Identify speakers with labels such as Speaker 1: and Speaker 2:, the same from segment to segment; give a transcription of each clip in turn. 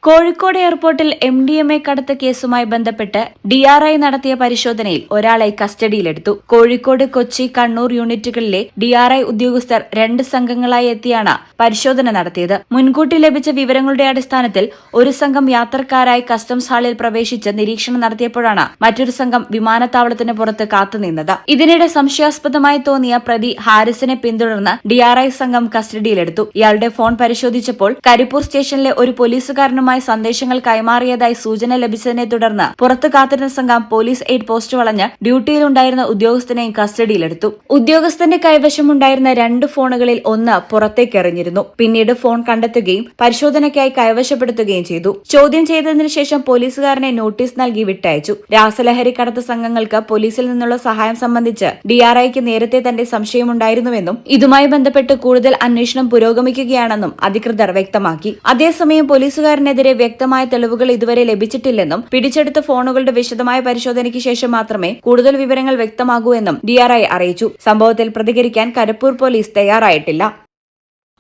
Speaker 1: കോഴിക്കോട് എയർപോർട്ടിൽ MDMA കടത്ത് കേസുമായി ബന്ധപ്പെട്ട് DRI നടത്തിയ പരിശോധനയിൽ ഒരാളെ കസ്റ്റഡിയിലെടുത്തു. കോഴിക്കോട്, കൊച്ചി, കണ്ണൂർ യൂണിറ്റുകളിലെ DRI ഉദ്യോഗസ്ഥർ 2 സംഘങ്ങളായി എത്തിയാണ് പരിശോധന നടത്തിയത്. മുൻകൂട്ടി ലഭിച്ച വിവരങ്ങളുടെ അടിസ്ഥാനത്തിൽ ഒരു സംഘം യാത്രക്കാരായി കസ്റ്റംസ് ഹാളിൽ പ്രവേശിച്ച് നിരീക്ഷണം നടത്തിയപ്പോഴാണ് മറ്റൊരു സംഘം വിമാനത്താവളത്തിന് പുറത്ത് കാത്തുനിന്നത്. ഇതിനിടെ സംശയാസ്പദമായി തോന്നിയ പ്രതി ഹാരിസിനെ പിന്തുടർന്ന് DRI സംഘം കസ്റ്റഡിയിലെടുത്തു. ഇയാളുടെ ഫോൺ പരിശോധിച്ചപ്പോൾ കരിപ്പൂർ സ്റ്റേഷനിലെ ഒരു പോലീസുകാരനുമായി സന്ദേശങ്ങൾ കൈമാറിയതായി സൂചന ലഭിച്ചതിനെ തുടർന്ന് പുറത്തു കാത്തിരുന്ന സംഘം പോലീസ് എയ്ഡ് പോസ്റ്റ് വളഞ്ഞ് ഡ്യൂട്ടിയിലുണ്ടായിരുന്ന ഉദ്യോഗസ്ഥനെയും കസ്റ്റഡിയിലെടുത്തു. ഉദ്യോഗസ്ഥന്റെ കൈവശമുണ്ടായിരുന്ന 2 ഫോണുകളിൽ ഒന്ന് പുറത്തേക്കെറിഞ്ഞിരുന്നു. പിന്നീട് ഫോൺ കണ്ടെത്തുകയും പരിശോധനയ്ക്കായി കൈവശപ്പെടുത്തുകയും ചെയ്തു. ചോദ്യം ചെയ്തതിനു ശേഷം പോലീസുകാരനെ നോട്ടീസ് നൽകി വിട്ടയച്ചു. രാസലഹരി കടത്ത് സംഘങ്ങൾക്ക് പോലീസിൽ നിന്നുള്ള സഹായം സംബന്ധിച്ച് DRIക്ക് നേരത്തെ തന്റെ സംശയമുണ്ടായിരുന്നുവെന്നും ഇതുമായി ബന്ധപ്പെട്ട് കൂടുതൽ അന്വേഷണം പുരോഗമിക്കുകയാണെന്നും അധികൃതർ വ്യക്തമാക്കി. അതേസമയം പോലീസുകാരനെതിരെ വ്യക്തമായ തെളിവുകൾ ഇതുവരെ ലഭിച്ചിട്ടില്ലെന്നും പിടിച്ചെടുത്ത ഫോണുകളുടെ വിശദമായ പരിശോധനയ്ക്ക് ശേഷം മാത്രമേ കൂടുതൽ വിവരങ്ങൾ വ്യക്തമാകൂ എന്നും DRI അറിയിച്ചു. സംഭവത്തിൽ പ്രതികരിക്കാൻ കരിപ്പൂർ പോലീസ് തയ്യാറായിട്ടില്ല.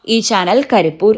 Speaker 1: ഈ ചാനൽ കരിപ്പൂർ.